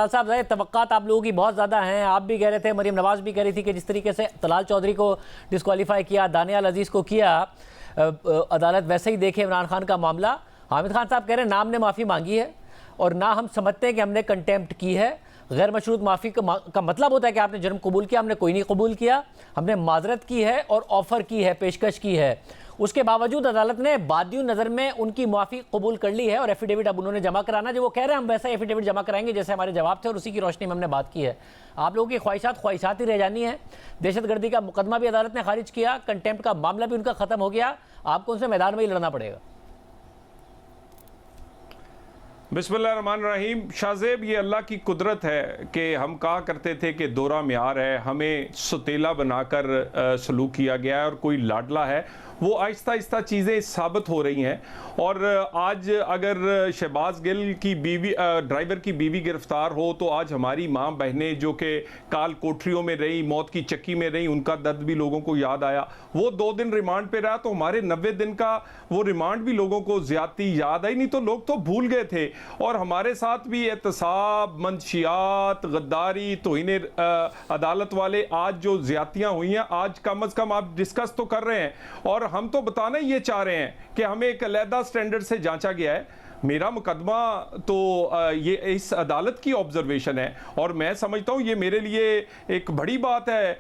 तलाल साहब, तवक्कात आप लोगों की बहुत ज़्यादा हैं। आप भी कह रहे थे, मरीम नवाज भी कह रही थी कि जिस तरीके से तलाल चौधरी को डिस्क्वालीफाई किया, दानियाल अजीज़ को किया, अदालत वैसे ही देखे इमरान खान का मामला। हामिद खान साहब कह रहे हैं ना हमने माफ़ी मांगी है और ना हम समझते हैं कि हमने कंटेम्प्ट की है। गैर मशरूत माफ़ी का मतलब होता है कि आपने जुर्म कबूल किया, हमने कोई नहीं कबूल किया, हमने माजरत की है और ऑफ़र की है, पेशकश की है। उसके बावजूद अदालत ने बादियों नज़र में उनकी माफ़ी कबूल कर ली है और एफिडेविट अब उन्होंने जमा कराना, जो वो कह रहे हैं हम वैसा एफिडेविट जमा कराएंगे जैसे हमारे जवाब थे और उसी की रोशनी में हमने बात की है। आप लोगों की ख्वाहिशात ही रह जानी है। दहशतगर्दी का मुकदमा भी अदालत ने खारिज किया, कंटेम्प्ट का मामला भी उनका ख़त्म हो गया, आपको उनसे मैदान में ही लड़ना पड़ेगा। बिस्मिल्लाहिर्रहमानिर्रहीम। शाहज़ेब, ये अल्लाह की कुदरत है कि हम कहा करते थे कि दोरा म्यार है, हमें सुतेला बनाकर सलूक किया गया है और कोई लाडला है। वो आहिस्ता आहिस्ता चीज़ें साबित हो रही हैं। और आज अगर शहबाज गिल की बीवी, ड्राइवर की बीवी गिरफ्तार हो, तो आज हमारी माँ बहनें जो कि काल कोठरियों में रही, मौत की चक्की में रही, उनका दर्द भी लोगों को याद आया। वो 2 दिन रिमांड पे रहा, तो हमारे 90 दिन का वो रिमांड भी लोगों को ज्यादती याद आई, नहीं तो लोग तो भूल गए थे। और हमारे साथ भी एहतसाब, मंशियात, गद्दारी, तौहीन अदालत वाले आज जो ज्यादतियाँ हुई हैं, आज कम अज़ कम आप डिस्कस तो कर रहे हैं। और हम तो बताना ये चाह रहे हैं कि हमें एक अलहदा स्टैंडर्ड से जांचा गया है। मेरा मुकदमा तो ये इस अदालत की ऑब्जर्वेशन है और मैं समझता हूँ ये मेरे लिए एक बड़ी बात है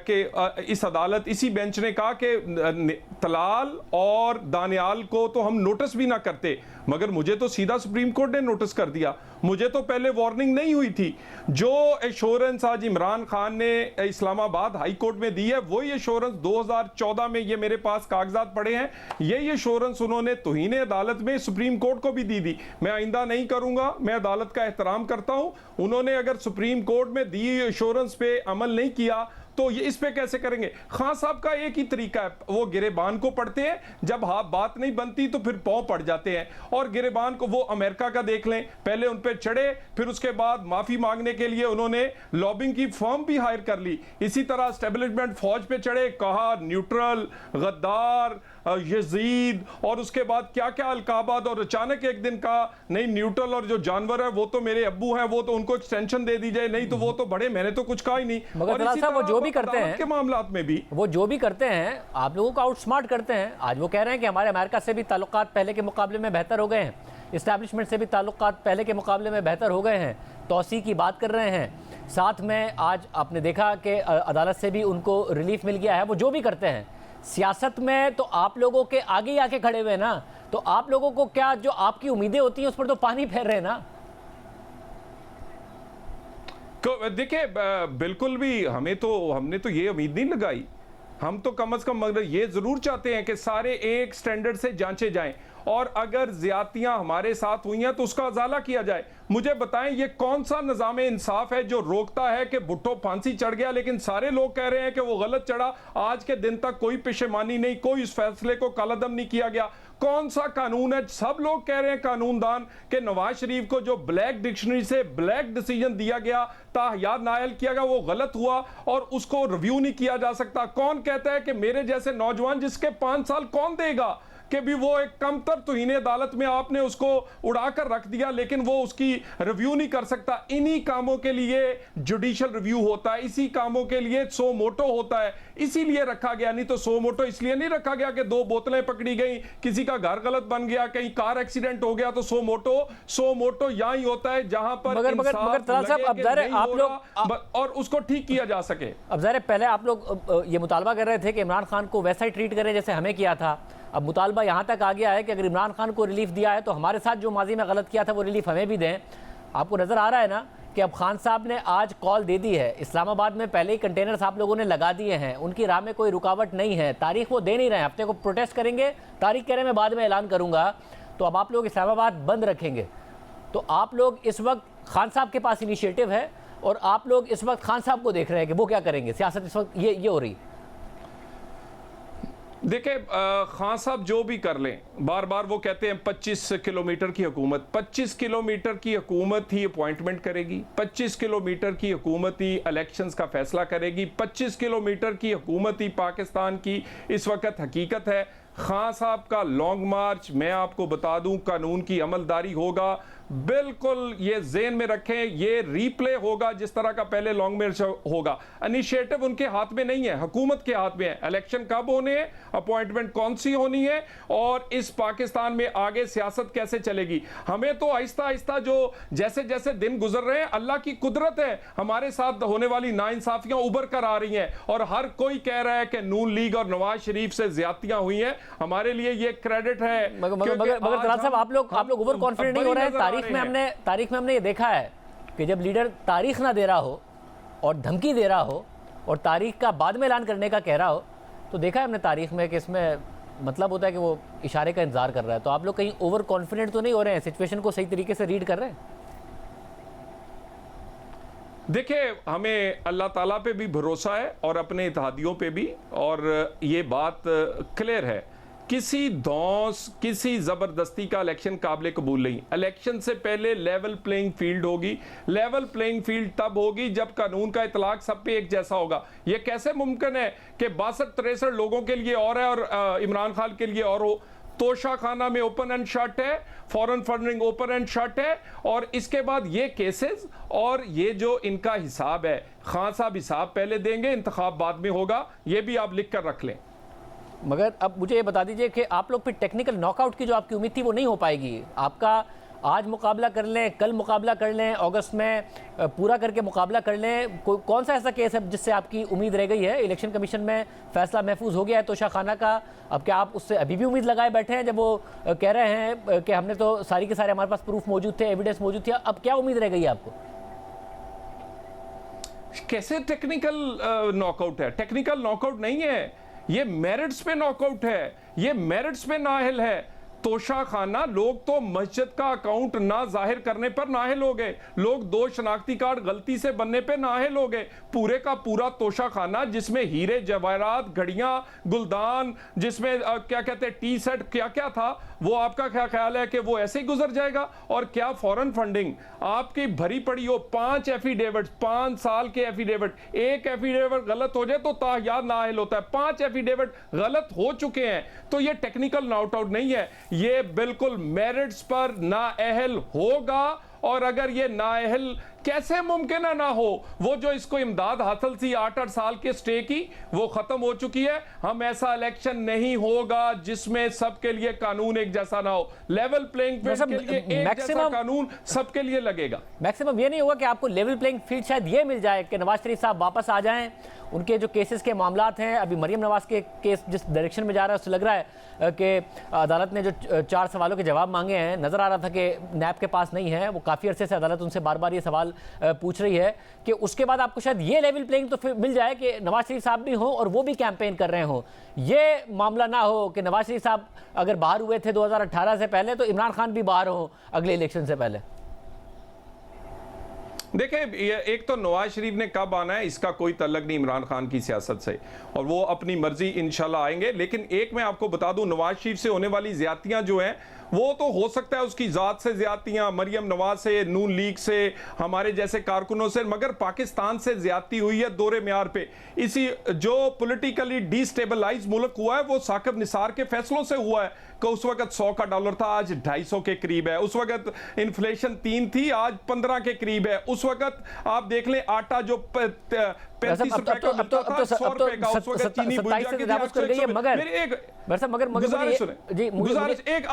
कि इस अदालत, इसी बेंच ने कहा कि तलाल और दानियाल को तो हम नोटिस भी ना करते, मगर मुझे तो सीधा सुप्रीम कोर्ट ने नोटिस कर दिया। मुझे तो पहले वार्निंग नहीं हुई थी। जो एश्योरेंस आज इमरान खान ने इस्लामाबाद हाई कोर्ट में दी है, वही एश्योरेंस 2014 में, ये मेरे पास कागजात पड़े हैं, यही एश्योरेंस उन्होंने तौहीन अदालत में सुप्रीम कोर्ट को भी दी। मैं आइंदा नहीं करूंगा, मैं अदालत का एहतराम करता हूं। उन्होंने अगर सुप्रीम कोर्ट में दी एश्योरेंस पे अमल नहीं किया तो ये इस पे कैसे करेंगे। खान साहब का एक ही तरीका है, वो गिरेबान को पढ़ते हैं, जब बात नहीं बनती तो फिर पांव पड़ जाते हैं। और गिरेबान को वो अमेरिका का देख लें, पहले उन पे चढ़े, फिर उसके बाद माफी मांगने के लिए उन्होंने लॉबिंग की फर्म भी हायर कर ली। इसी तरह एस्टेब्लिशमेंट फौज पे चढ़े, कहा न्यूट्रल, गद्दार, यजीद, और उसके बाद क्या क्या अलकाबाद, और अचानक एक दिन कहा नहीं न्यूट्रल और जो जानवर है वो तो मेरे अब्बू हैं, वो तो उनको एक्सटेंशन दे दी जाए, नहीं तो वो तो बड़े, मैंने तो कुछ कहा ही नहीं। मगर और इसी तरह वो जो भी करते हैं के मामलात में भी वो जो भी करते हैं आप लोगों को आउटस्मार्ट करते हैं। आज वो कह रहे हैं कि हमारे अमेरिका से भी ताल्लुकात पहले के मुकाबले में बेहतर हो गए हैं, इस्टेब्लिशमेंट से भी ताल्लुकात पहले के मुकाबले में बेहतर हो गए हैं, तौसी की बात कर रहे हैं। साथ में आज आपने देखा कि अदालत से भी उनको रिलीफ मिल गया है। वो जो भी करते हैं सियासत में तो आप लोगों के आगे ही आके खड़े हुए ना, तो आप लोगों को क्या जो आपकी उम्मीदें होती हैं उस पर तो पानी फेर रहे हैं ना। देखिए, बिल्कुल भी हमने तो ये उम्मीद नहीं लगाई। हम तो कम से कम मगर ये जरूर चाहते हैं कि सारे एक स्टैंडर्ड से जांचे जाएं और अगर ज्यादतियां हमारे साथ हुई हैं तो उसका अजाला किया जाए। मुझे बताएं ये कौन सा निज़ाम इंसाफ है जो रोकता है कि भुट्टो फांसी चढ़ गया लेकिन सारे लोग कह रहे हैं कि वो गलत चढ़ा, आज के दिन तक कोई पेशेमानी नहीं, कोई इस फैसले को कालादम नहीं किया गया। कौन सा कानून है? सब लोग कह रहे हैं कानूनदान कि नवाज शरीफ को जो ब्लैक डिक्शनरी से ब्लैक डिसीजन दिया गया, ताहयात नायल किया गया, वो गलत हुआ और उसको रिव्यू नहीं किया जा सकता। कौन कहता है कि मेरे जैसे नौजवान जिसके 5 साल कौन देगा कि भी वो एक कमतर तौहीन अदालत में आपने उसको उड़ाकर रख दिया लेकिन वो उसकी रिव्यू नहीं कर सकता। इन्हीं कामों के लिए जुडिशियल रिव्यू होता है, इसी कामों के लिए सो मोटो होता है, इसीलिए रखा गया। नहीं तो सो मोटो इसलिए नहीं रखा गया कि 2 बोतलें पकड़ी गई, किसी का घर गलत बन गया, कहीं कार एक्सीडेंट हो गया, तो सो मोटो यहां ही होता है जहां पर आप लोग और उसको ठीक किया जा सके। अब ज़रा पहले आप लोग ये मुतालबा कर रहे थे कि इमरान खान को वैसा ही ट्रीट करें जैसे हमें किया था। अब मुतालबा यहाँ तक आ गया है कि अगर इमरान खान को रिलीफ दिया है तो हमारे साथ जो माजी में गलत किया था वो रिलीफ हमें भी दें। आपको नज़र आ रहा है ना कि अब खान साहब ने आज कॉल दे दी है, इस्लामाबाद में पहले ही कंटेनर्स आप लोगों ने लगा दिए हैं, उनकी राह में कोई रुकावट नहीं है, तारीख वो दे नहीं रहे हैं, हफ्ते को प्रोटेस्ट करेंगे, तारीख कह रहे मैं बाद में ऐलान करूँगा। तो अब आप लोग इस्लामाबाद बंद रखेंगे, तो आप लोग इस वक्त खान साहब के पास इनिशिएटिव है और आप लोग इस वक्त खान साहब को देख रहे हैं कि वो क्या करेंगे। सियासत इस वक्त ये हो रही। देखिए, खान साहब जो भी कर लें, बार बार वो कहते हैं 25 किलोमीटर की हुकूमत, 25 किलोमीटर की हुकूमत ही अपॉइंटमेंट करेगी, 25 किलोमीटर की हुकूमत ही इलेक्शंस का फैसला करेगी, 25 किलोमीटर की हुकूमत ही पाकिस्तान की इस वक्त हकीकत है। खान साहब का लॉन्ग मार्च, मैं आपको बता दूं, कानून की अमलदारी होगा, बिल्कुल ये ज़हन में रखें, ये रीप्ले होगा जिस तरह का पहले लॉन्ग मार्च होगा। इनिशिएटिव उनके हाथ में नहीं है, हुकूमत के हाथ में है। इलेक्शन कब होने हैं, अपॉइंटमेंट कौन सी होनी है, और इस पाकिस्तान में आगे सियासत कैसे चलेगी। हमें तो आहिस्ता आहिस्ता जो जैसे जैसे दिन गुजर रहे हैं, अल्लाह की कुदरत है, हमारे साथ होने वाली नाइंसाफियां उभर कर आ रही हैं, और हर कोई कह रहा है कि नून लीग और नवाज शरीफ से ज्यादतियां हुई हैं। हमारे लिए ये क्रेडिट है। मगर तलात साहब, आप लोग ओवर कॉन्फिडेंट नहीं हो रहे हैं। तारीख में हमने ये देखा है कि जब लीडर तारीख ना दे रहा हो और धमकी दे रहा हो और तारीख का बाद में ऐलान करने का कह रहा हो, तो देखा है हमने तारीख में कि इसमें मतलब होता है कि वो इशारे का इंतजार कर रहा है। तो आप लोग कहीं ओवर कॉन्फिडेंट तो नहीं हो रहे हैं, सिचुएशन को सही तरीके से रीड कर रहे हैं? देखिए, हमें अल्लाह ताला पे भी भरोसा है और अपने इत्तेहादियों पे भी, और ये बात क्लियर है, किसी धौंस, किसी ज़बरदस्ती का इलेक्शन काबिल कबूल नहीं। इलेक्शन से पहले लेवल प्लेइंग फील्ड होगी। लेवल प्लेइंग फील्ड तब होगी जब कानून का इतलाक सब पे एक जैसा होगा। ये कैसे मुमकिन है कि 62-63 लोगों के लिए और है और इमरान खान के लिए और हो। तोशा खाना में ओपन एंड शट है, foreign funding open and shut है, और इसके बाद ये केसेस और ये जो इनका हिसाब है, खान साहब हिसाब पहले देंगे, इंतखाब बाद में होगा। ये भी आप लिख कर रख लें। मगर अब मुझे ये बता दीजिए कि आप लोग फिर टेक्निकल नॉकआउट की जो आपकी उम्मीद थी वो नहीं हो पाएगी। आपका आज मुकाबला कर लें, कल मुकाबला कर लें, अगस्त में पूरा करके मुकाबला कर लें, कौन सा ऐसा केस है जिससे आपकी उम्मीद रह गई है? इलेक्शन कमीशन में फैसला महफूज हो गया है तोशा खाना का, अब क्या आप उससे अभी भी उम्मीद लगाए बैठे हैं जब वो कह रहे हैं कि हमने तो सारी के सारे हमारे पास प्रूफ मौजूद थे, एविडेंस मौजूद थी, अब क्या उम्मीद रह गई है आपको? कैसे टेक्निकल नॉकआउट है? टेक्निकल नॉकआउट नहीं है, ये मेरिट्स पे नॉकआउट है, ये मेरिट्स पे नाहिल है। तोशा खाना, लोग तो मस्जिद का अकाउंट ना जाहिर करने पर नाहिल हो गए, लोग 2 शनाख्ती कार्ड गलती से बनने पे नाहिल हो गए। पूरे का पूरा तोशा खाना जिसमें हीरे जवाहरात, घड़ियां, गुलदान, जिसमें क्या कहते हैं टी सेट, क्या क्या था, वो आपका क्या ख्याल है कि वो ऐसे ही गुजर जाएगा? और क्या फॉरेन फंडिंग आपकी भरी पड़ी हो, 5 एफिडेविट, 5 साल के एफिडेविट, एक एफिडेविट गलत हो जाए तो तायाद नाहिल होता है, 5 एफिडेविट गलत हो चुके हैं। तो ये टेक्निकल नॉट आउट नहीं है, ये बिल्कुल मेरिट्स पर नाअहल होगा। और अगर ये नाअहल कैसे मुमकिन है ना हो, वो जो इसको इमदाद हासिल थी 8-8 साल के स्टे की, वो खत्म हो चुकी है। हम ऐसा इलेक्शन नहीं होगा जिसमें सबके लिए कानून एक जैसा ना हो। लेवल प्लेइंग फील्ड के लिए एक जैसा कानून सबके लिए लगेगा। मैक्सिमम ये नहीं होगा कि आपको लेवल प्लेइंग फील्ड शायद ये मिल जाए कि नवाज शरीफ साहब वापस आ जाएं, उनके जो केसेस के मामलात हैं, अभी मरियम नवाज के केस जिस डायरेक्शन में जा रहा है उससे लग रहा है कि अदालत ने जो 4 सवालों के जवाब मांगे हैं, नज़र आ रहा था कि नैब के पास नहीं है, वो काफ़ी अरसे से अदालत उनसे बार बार ये सवाल पूछ रही है कि उसके बाद आपको शायद ये लेवल प्लेइंग तो फिर मिल जाए कि नवाज शरीफ साहब भी हो और वो भी कैंपेन कर रहे हो। ये मामला ना हो कि नवाज शरीफ साहब अगर बाहर हुए थे 2018 से पहले, तो इमरान खान भी बाहर हो अगले इलेक्शन से पहले। देखिए, एक तो नवाज शरीफ ने कब आना है इसका कोई तल्लक नहीं इमरान खान की सियासत से, और वो अपनी मर्जी इंशाल्लाह आएंगे। लेकिन एक मैं आपको बता दूं, नवाज शरीफ से होने वाली ज्यादतियां जो हैं, वो तो हो सकता है उसकी ज़ात से ज्यादतियां, मरियम नवाज से, नून लीग से, हमारे जैसे कारकुनों से, मगर पाकिस्तान से ज्यादती हुई है दोरे म्यार पे। इसी जो पॉलिटिकली डिस्टेबलाइज मुल्क हुआ है वो साकिब निसार के फैसलों से हुआ है कि उस वक्त 100 का डॉलर था, आज 250 के करीब है। उस वक्त इन्फ्लेशन 3 थी, आज 15 के करीब है। उस वक्त आप देख लें, आटा जो 35 रुपए का मिलता था 100 रुपए का, उस वक्त चीनी गुजारिश एक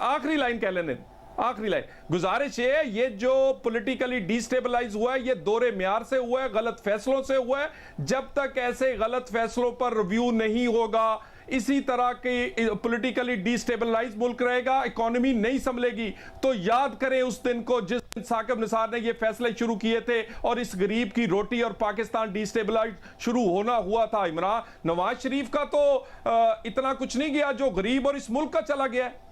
आखिरी लाइन कह लेने, आखिरी लाइन गुजारिश है, ये जो पॉलिटिकली डिस्टेबलाइज हुआ है ये दोरे म्यार से हुआ है, गलत फैसलों से हुआ है। जब तक ऐसे गलत फैसलों पर रिव्यू नहीं होगा, इसी तरह के पॉलिटिकली डिस्टेबलाइज मुल्क रहेगा, इकोनॉमी नहीं संभलेगी। तो याद करें उस दिन को जिस दिन साकिब निसार ने ये फैसले शुरू किए थे और इस गरीब की रोटी और पाकिस्तान डिस्टेबलाइज शुरू होना हुआ था। इमरान नवाज शरीफ का तो इतना कुछ नहीं गया जो गरीब और इस मुल्क का चला गया है।